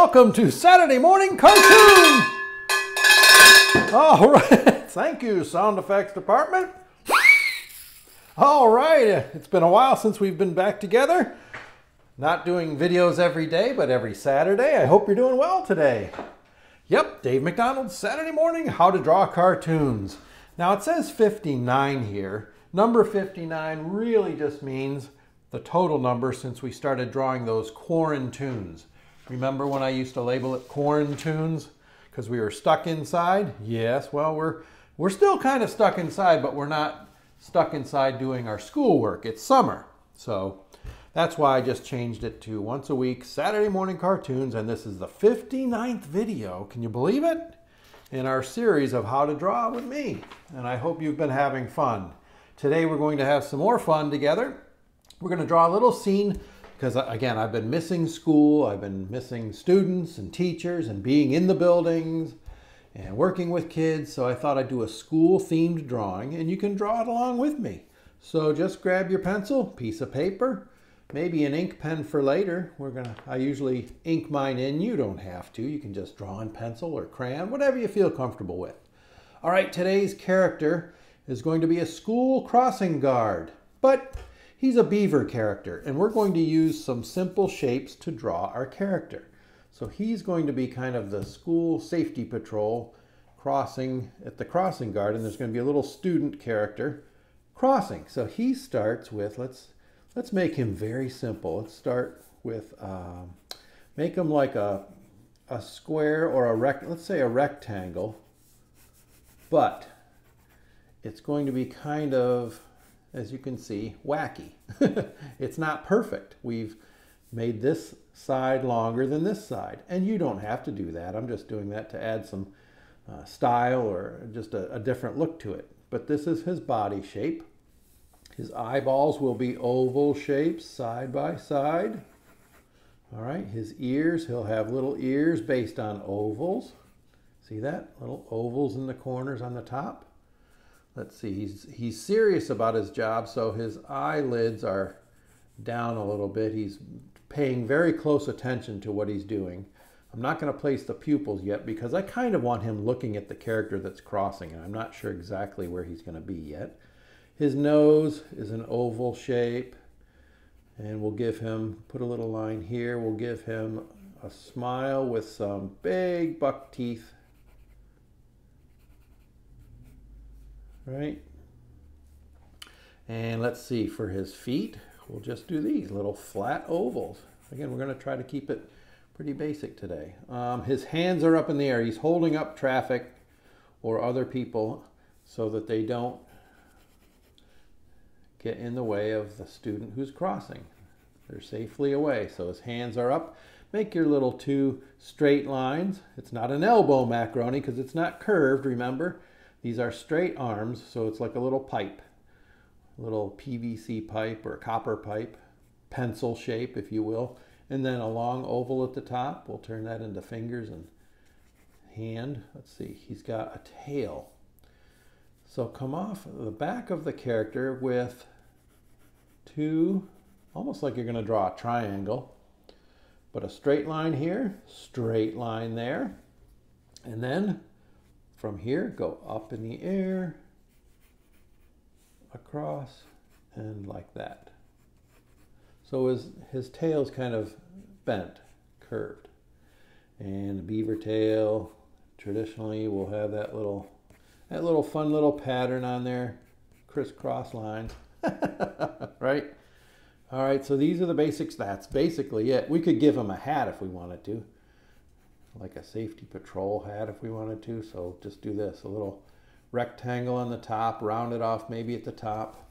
welcome to Saturday Morning Cartoon! All right, thank you, sound effects department. All right, it's been a while since we've been back together. Not doing videos every day, but every Saturday. I hope you're doing well today. Yep, Dave McDonald's Saturday Morning How to Draw Cartoons. Now it says 59 here. Number 59 really just means the total number since we started drawing those quarantunes. Remember when I used to label it quarantunes because we were stuck inside? Yes, well, we're still kind of stuck inside, but we're not stuck inside doing our schoolwork. It's summer. So that's why I just changed it to once a week, Saturday morning cartoons, and this is the 59th video. Can you believe it? In our series of How to Draw with me. And I hope you've been having fun. Today we're going to have some more fun together. We're going to draw a little scene because, again, I've been missing school. I've been missing students and teachers and being in the buildings and working with kids. So I thought I'd do a school-themed drawing, and you can draw it along with me. So just grab your pencil, piece of paper, maybe an ink pen for later. I usually ink mine in. You don't have to. You can just draw in pencil or crayon, whatever you feel comfortable with. All right, today's character is going to be a school crossing guard, but he's a beaver character, and we're going to use some simple shapes to draw our character. So he's going to be kind of the school safety patrol crossing at the crossing guard, and there's going to be a little student character crossing. So he starts with, let's make him very simple. Let's start with, make him like a square or let's say a rectangle, but it's going to be kind of, as you can see, wacky. It's not perfect. We've made this side longer than this side, and you don't have to do that. I'm just doing that to add some style or just a different look to it. But this is his body shape. His eyeballs will be oval shapes side by side. All right, his ears, he'll have little ears based on ovals. See that? Little ovals in the corners on the top. Let's see, he's serious about his job, so his eyelids are down a little bit. He's paying very close attention to what he's doing. I'm not going to place the pupils yet because I kind of want him looking at the character that's crossing, and I'm not sure exactly where he's going to be yet. His nose is an oval shape, and we'll give him, put a little line here, we'll give him a smile with some big buck teeth. Right? And let's see, for his feet, we'll just do these little flat ovals. Again, we're going to try to keep it pretty basic today. His hands are up in the air. He's holding up traffic or other people so that they don't get in the way of the student who's crossing. They're safely away. So his hands are up. Make your little two straight lines. It's not an elbow macaroni because it's not curved, remember? These are straight arms, so it's like a little pipe, a little PVC pipe or copper pipe, pencil shape, if you will. And then a long oval at the top. We'll turn that into fingers and hand. Let's see, he's got a tail. So come off the back of the character with two, almost like you're going to draw a triangle, but a straight line here, straight line there, and then from here, go up in the air, across, and like that. So his tail's kind of bent, curved. And the beaver tail, traditionally, will have that little fun little pattern on there, crisscross lines, right? All right, so these are the basics. That's basically it. We could give him a hat if we wanted to, like a safety patrol hat if we wanted to. So just do this, a little rectangle on the top, round it off maybe at the top.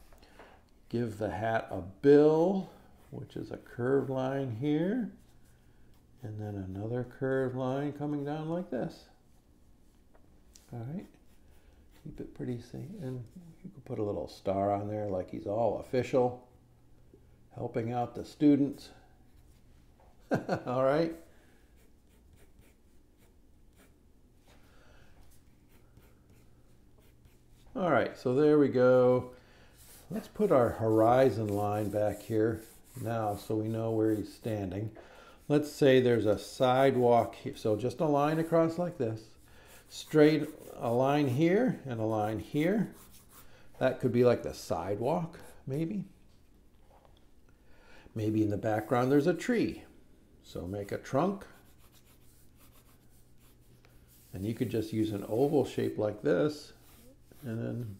Give the hat a bill, which is a curved line here, and then another curved line coming down like this. All right, keep it pretty safe, and you can put a little star on there like he's all official, helping out the students. All right. All right, so there we go. Let's put our horizon line back here now so we know where he's standing. let's say there's a sidewalk here. So just a line across like this. Straight, a line here and a line here. That could be like the sidewalk, maybe. Maybe in the background there's a tree. So make a trunk. And you could just use an oval shape like this and then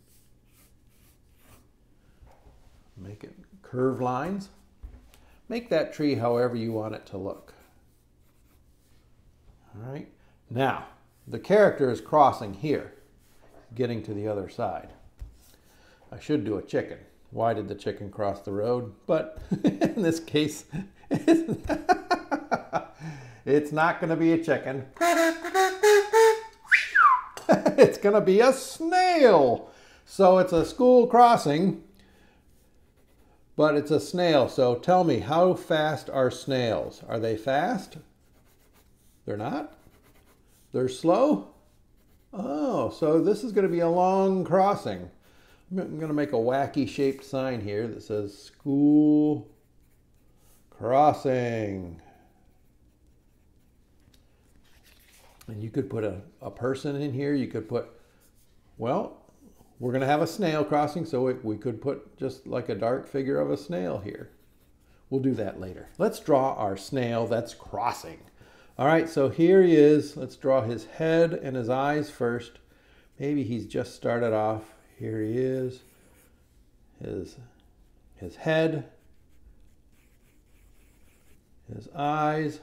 make it curved lines. Make that tree however you want it to look. All right. Now, the character is crossing here, getting to the other side. I should do a chicken. Why did the chicken cross the road? But in this case, it's not going to be a chicken. It's going to be a snail. So it's a school crossing, but it's a snail. So tell me, how fast are snails? Are they fast? They're not? They're slow? Oh, so this is going to be a long crossing. I'm going to make a wacky shaped sign here that says school crossing. And you could put a person in here. You could put, well, we're going to have a snail crossing, so we could put just like a dark figure of a snail here. We'll do that later. Let's draw our snail that's crossing. All right, so here he is. Let's draw his head and his eyes first. Maybe he's just started off. Here he is. His head, his eyes.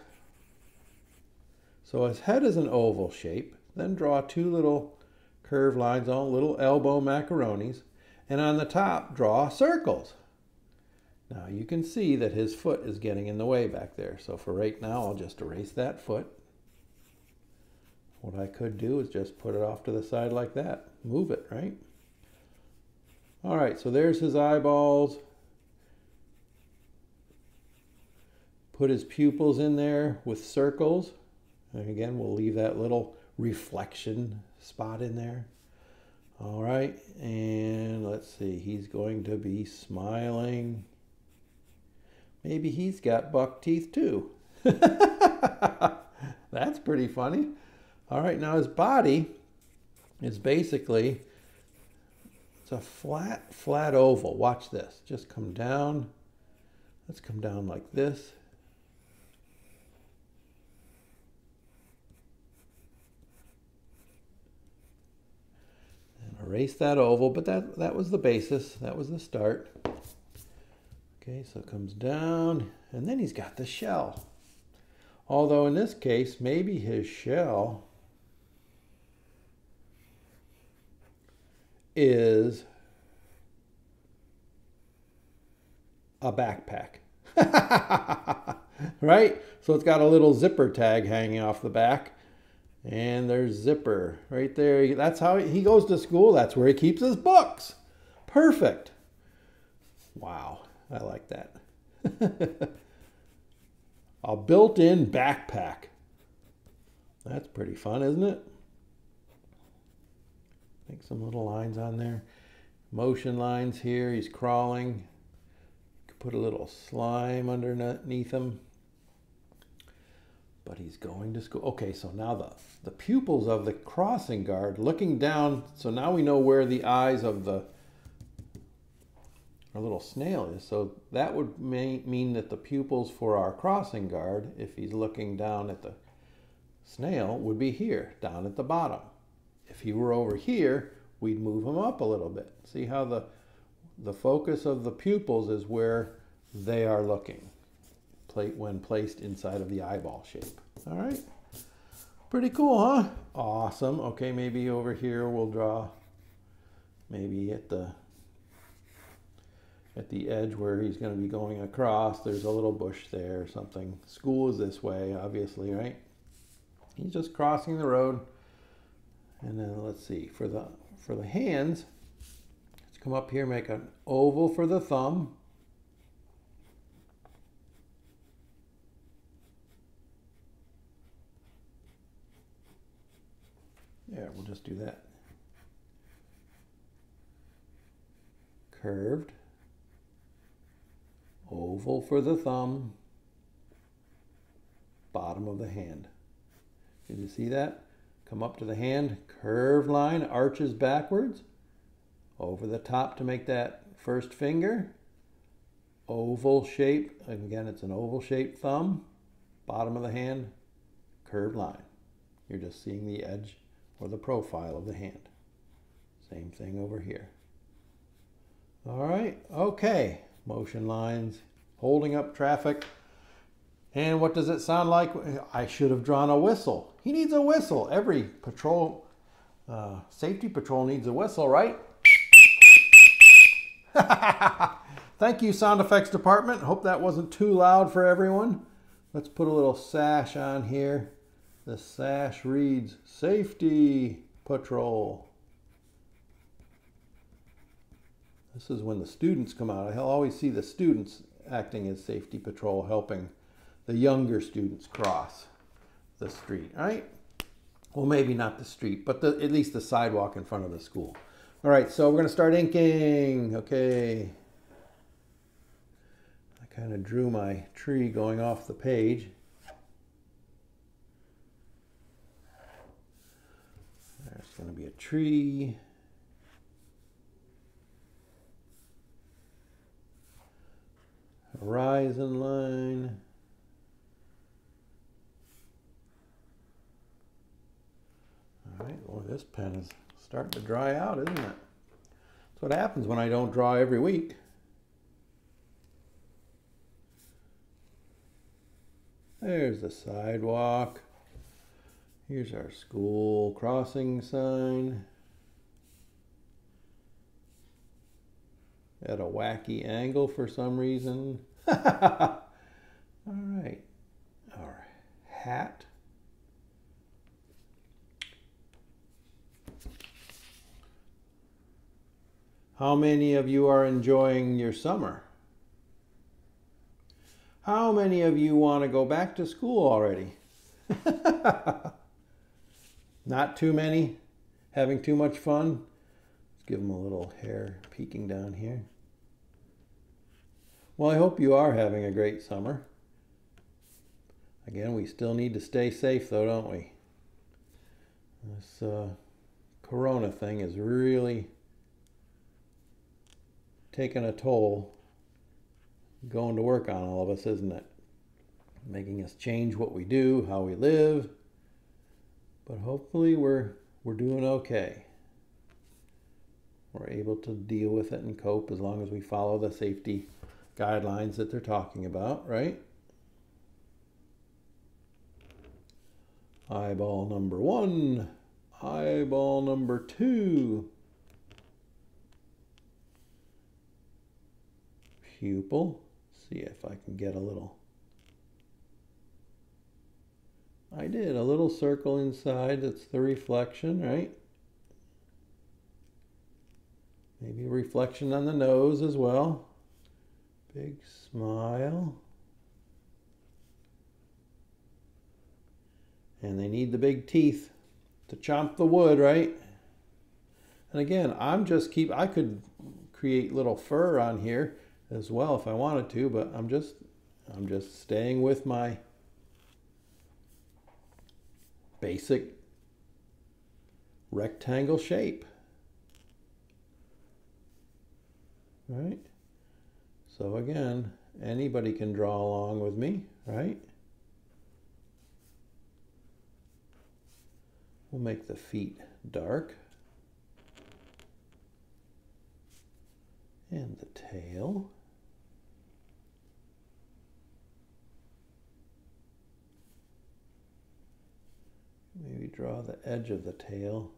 So his head is an oval shape. Then draw two little curved lines on little elbow macaronis. And on the top, draw circles. Now you can see that his foot is getting in the way back there. So for right now, I'll just erase that foot. What I could do is just put it off to the side like that. Move it, right? All right, so there's his eyeballs. Put his pupils in there with circles. And again, we'll leave that little reflection spot in there. All right, and let's see, he's going to be smiling. Maybe he's got buck teeth too. That's pretty funny. All right, now his body is basically, it's a flat oval. Watch this. Just come down. Let's come down like this. And erase that oval, but that was the basis. That was the start. Okay, so it comes down, and then he's got the shell. Although in this case, maybe his shell is a backpack. Right? So it's got a little zipper tag hanging off the back. And there's zipper right there. That's how he goes to school. That's where he keeps his books. Perfect. Wow, I like that. A built-in backpack. That's pretty fun, isn't it? Make some little lines on there. Motion lines here. He's crawling. Could put a little slime underneath him. But he's going to school. Okay, so now the pupils of the crossing guard looking down. So now we know where the eyes of our little snail is. So that would mean that the pupils for our crossing guard, if he's looking down at the snail, would be here, down at the bottom. If he were over here, we'd move him up a little bit. See how the focus of the pupils is where they are looking when placed inside of the eyeball shape. All right, pretty cool, huh? Awesome. Okay, maybe over here we'll draw maybe at the edge where he's going to be going across. There's a little bush there or something. School is this way, obviously, right? He's just crossing the road. And then let's see, for the hands, let's come up here, make an oval for the thumb. There, we'll just do that. Curved. Oval for the thumb. bottom of the hand. Did you see that? Come up to the hand, curved line, arches backwards, over the top to make that first finger, oval shape, again it's an oval shaped thumb, bottom of the hand, curved line. You're just seeing the edge or the profile of the hand. Same thing over here. All right, okay, motion lines, holding up traffic. And what does it sound like? I should have drawn a whistle. He needs a whistle. Every patrol, safety patrol needs a whistle, right? Thank you, sound effects department. Hope that wasn't too loud for everyone. Let's put a little sash on here. The sash reads, Safety Patrol. This is when the students come out. I always see the students acting as safety patrol, helping the younger students cross the street, right? Well, maybe not the street, but at least the sidewalk in front of the school. All right, so we're gonna start inking, okay. I kind of drew my tree going off the page. There's gonna be a tree. Horizon line. All right, well, this pen is starting to dry out, isn't it? That's what happens when I don't draw every week. There's the sidewalk. Here's our school crossing sign. At a wacky angle for some reason. All right, our hat. How many of you are enjoying your summer? How many of you want to go back to school already? Not too many? Having too much fun? Let's give them a little hair peeking down here. Well, I hope you are having a great summer. Again, we still need to stay safe though, don't we? This corona thing is really taking a toll, going to work on all of us, isn't it? Making us change what we do, how we live. But hopefully we're doing okay. We're able to deal with it and cope as long as we follow the safety guidelines that they're talking about, right? Eyeball number 1, eyeball number 2. Pupil. See if I can get a little. I did a little circle inside. That's the reflection, right? Maybe a reflection on the nose as well. Big smile. And they need the big teeth to chomp the wood, right? And again, I could create little fur on here as well if I wanted to, but I'm just staying with my basic rectangle shape. Right? So again, anybody can draw along with me, right? We'll make the feet dark. And the tail. Maybe draw the edge of the tail.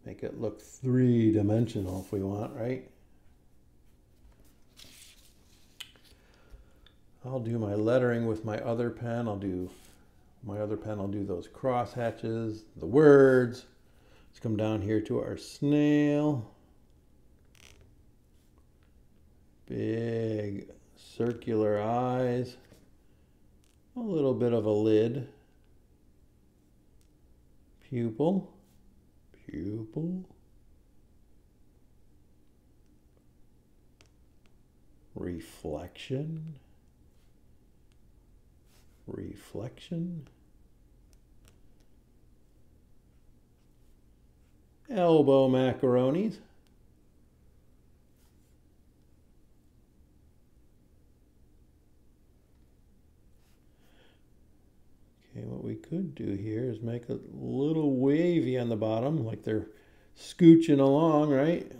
Make it look three-dimensional if we want, right? I'll do my lettering with my other pen. I'll do those cross hatches, the words. Let's come down here to our snail. Big circular eyes. A little bit of a lid. Pupil. Pupil. Reflection. reflection, elbow macaronis, okay, what we could do here is make a little wavy on the bottom, like they're scooching along, right?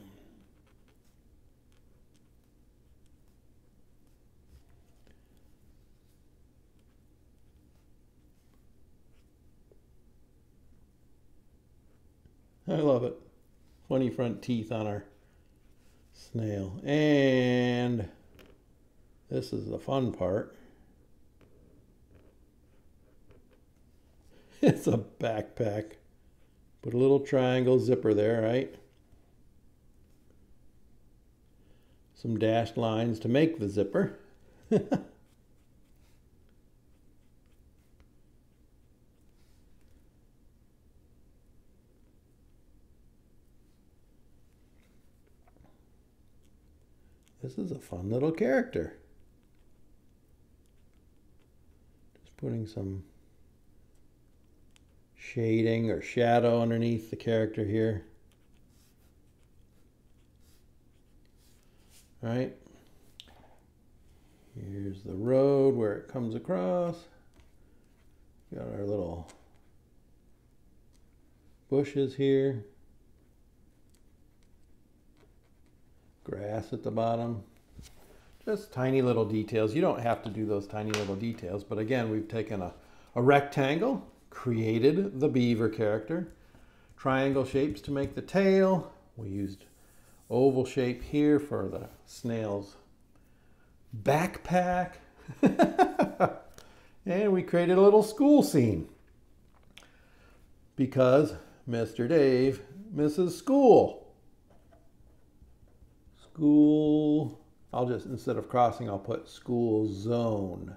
I love it. Funny front teeth on our snail. And this is the fun part. It's a backpack. Put a little triangle zipper there, right? Some dashed lines to make the zipper. This is a fun little character. Just putting some shading or shadow underneath the character here. All right. Here's the road where it comes across. Got our little bushes here. Grass at the bottom. Just tiny little details. You don't have to do those tiny little details, but again, we've taken a rectangle, created the beaver character, triangle shapes to make the tail. We used oval shape here for the snail's backpack. And we created a little school scene because Mr. Dave misses school. School, I'll just, instead of crossing, I'll put school zone.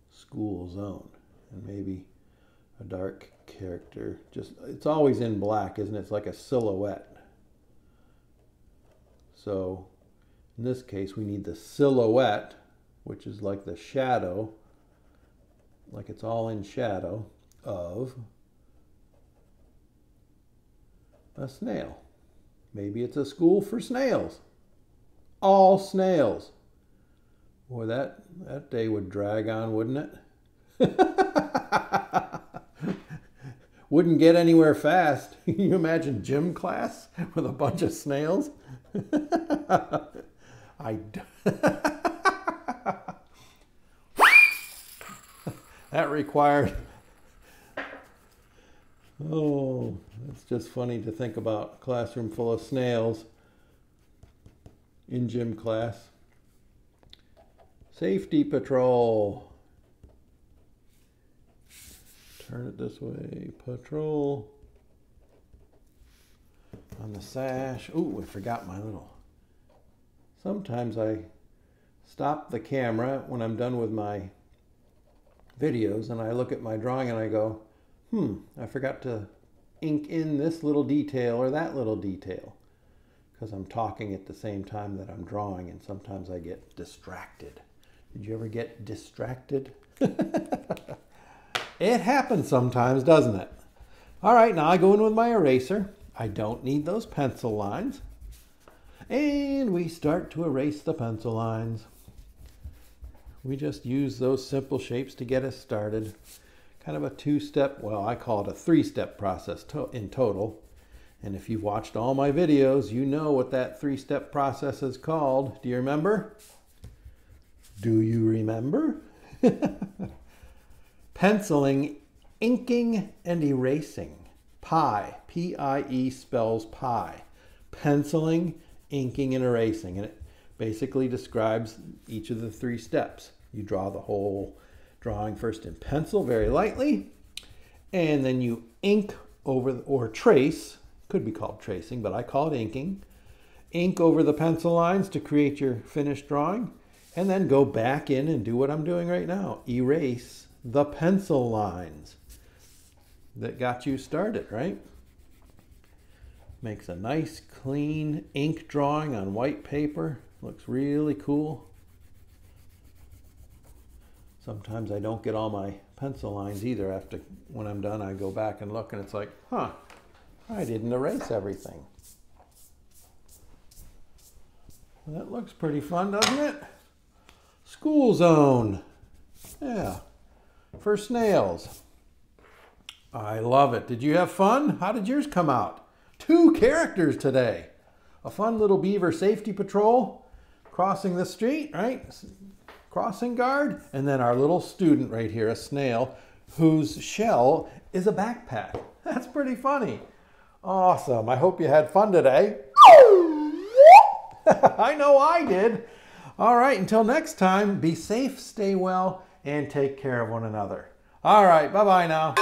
School zone. And maybe a dark character. Just, it's always in black, isn't it? It's like a silhouette. So, in this case, we need the silhouette, which is like the shadow, like it's all in shadow, of a snail. Maybe it's a school for snails. All snails. Boy, that day would drag on, wouldn't it? Wouldn't get anywhere fast. Can you imagine gym class with a bunch of snails? That required... Oh, it's just funny to think about a classroom full of snails in gym class. Safety patrol. Turn it this way. Patrol. On the sash. Ooh, I forgot my little... Sometimes I stop the camera when I'm done with my videos and I look at my drawing and I go, I forgot to ink in this little detail or that little detail, because I'm talking at the same time that I'm drawing, and sometimes I get distracted. Did you ever get distracted? It happens sometimes, doesn't it? All right, now I go in with my eraser. I don't need those pencil lines. And we start to erase the pencil lines. We just use those simple shapes to get us started. Kind of a two-step, well, I call it a three-step process in total. And if you've watched all my videos, you know what that three-step process is called. Do you remember? Do you remember? Penciling, inking, and erasing. Pie, P-I-E spells pie. Penciling, inking, and erasing. And it basically describes each of the three steps. You draw the whole drawing first in pencil very lightly, and then you ink over, or trace, could be called tracing, but I call it inking. Ink over the pencil lines to create your finished drawing, and then go back in and do what I'm doing right now. Erase the pencil lines that got you started, right? Makes a nice, clean ink drawing on white paper. Looks really cool. Sometimes I don't get all my pencil lines either. After, when I'm done, I go back and look and it's like, huh, I didn't erase everything. That looks pretty fun, doesn't it? School zone. Yeah, for snails. I love it. Did you have fun? How did yours come out? 2 characters today. A fun little beaver safety patrol crossing the street, right? Crossing guard. And then our little student right here, a snail, whose shell is a backpack. That's pretty funny. Awesome. I hope you had fun today. I know I did. All right, until next time, be safe, stay well, and take care of one another. All right, bye-bye now.